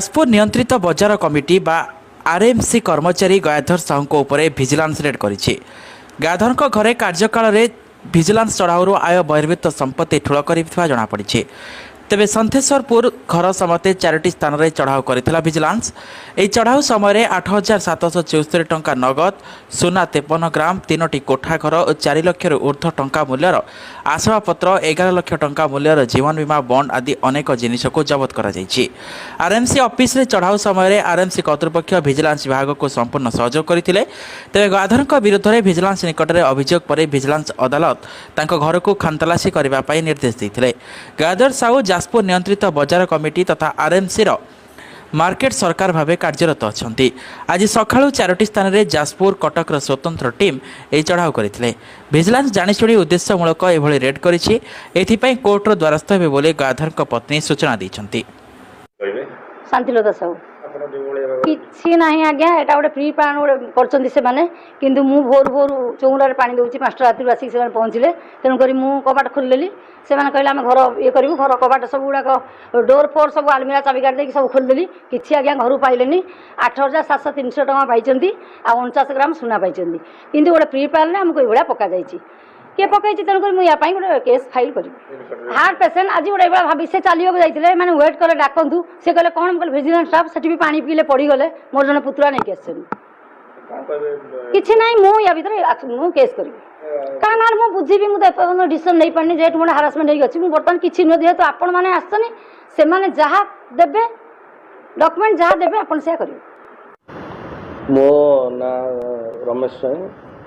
जाजपुर नियंत्रित बजार कमिटी बा आरएमसी कर्मचारी गयाधर साहू भिजिलांस रेड करिछि। गयाधर घरे कार्यकाल में भिजिलांस चढ़ाऊ आय बहिर्भूत संपत्ति ठूल कर जमापड़ी। तेबे सन्थेश्वरपुर घर समते 4टी स्थान में चढ़ाऊ करथिला भिजिलांस। यह चढ़ाऊ समय 8,774 टंका नगद, सुना 53 ग्राम, 3टी कोठा घर और 4 लाख ऊर्ध्व टंका मूल्यर आसबाबपत्र, 11 लाख टंका मूल्यर जीवन बीमा बॉन्ड आदि अनेक जिनिस को जबत कर आरएमसी ऑफिस रे चढ़ाऊ समय आरएमसी कर्तृपक्ष भिजिलांस विभाग को संपूर्ण सहयोग करथिले। तेबे गयाधर विरुद्ध में भिजिलांस निकट में अभियोग पर भिजिलांस अदालत तांको घर को खानतलासी करने पर निर्देश देते। गयाधर साहू जाजपुर नियंत्रित बजार कमिटी तथा आरएमसी मार्केट सरकार भाव कार्यरत अच्छा। आज सका 4टी स्थान में जाजपुर कटक स्वतंत्र टीम यह चढ़ाऊ करते। भिजिलांस जाणीशुणी उद्देश्यमूलक एभली रेड करिछि। एथिपाई कोर्टर द्वारस्थ हेबे बोली गयाधर पत्नी सूचना दैछन्ति। शांतिलता साहू किसी ना आज्ञा एटा गोटे प्री प्लान गोटे कर किंतु मु भोर भोर चौरार पानी दूसरी 5टा राति आसिक से पहुँचले। तेणुक मु कबाट खोलदेली। से कहले आम घर ये करूँ घर कबाट सब गुड़ाक डोर फोर सब आलमिरा चाबी काटिदेकी सब खोलदेली। किसी आज्ञा घर पाइले 8,700 टଙ୍କା पाई आ 49 ग्राम सुना पाई किंतु गोटे प्री प्लान आमको ये पका किए पकई। तेणुक मुझे गोटे केस फाइल करी। हार्ट पेसेंट आज गोटे भाभी से चलिए जाते मैंने वेट कले डाकतु से कहले कौन कहले भिजिलेंस स्टाफ से भी पानी पीले पड़गले मोर जन पुतुरा नहीं आस कि ना मुझे भर मु केस करी क्या ना मुझे बुझी मुझे डिसीजन नहीं पानी जेहतु मोटे हारासमेंट होगी बर्तमान किसी नुह जेहतु आपण मैंने आसनी से जहाँ देवे डॉक्यूमेंट जहाँ देवे आपन से करेंगे। मो ना रमेश स्वाई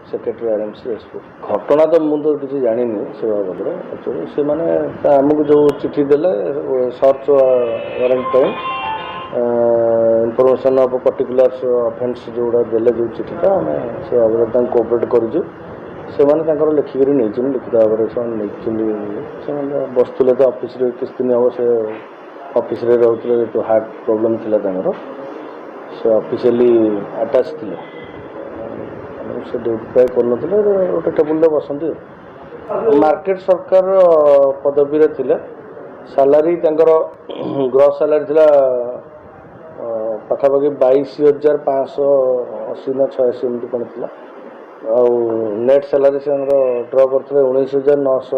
सेक्रेटरी आरएमसी जाजपुर। घटना तो मुझे किसी जानी से बाबद एक्चुअली से मैंने आमको जो चिठी देले search warrant information of particular offence जोड़ा देले जो चिठीटा आम से बाबद कोऑपरेट करूँ। से मैंने लिखिक नहीं लिखित भाव में बसुले तो ऑफिस किस दिन हम से ऑफिस रोते जो हार्ट प्रॉब्लम थी से ऑफिशियली अटैच थे से ड्यूटी प्राय कर गोटे टेबुल बसती। मार्केट सरकार पदवी थे सालारी ग्रॉस सालारी थी पाखापाखि 22,580 ना 86 एमती कौन थी। नेट सालारी से ड्र करते 19,900।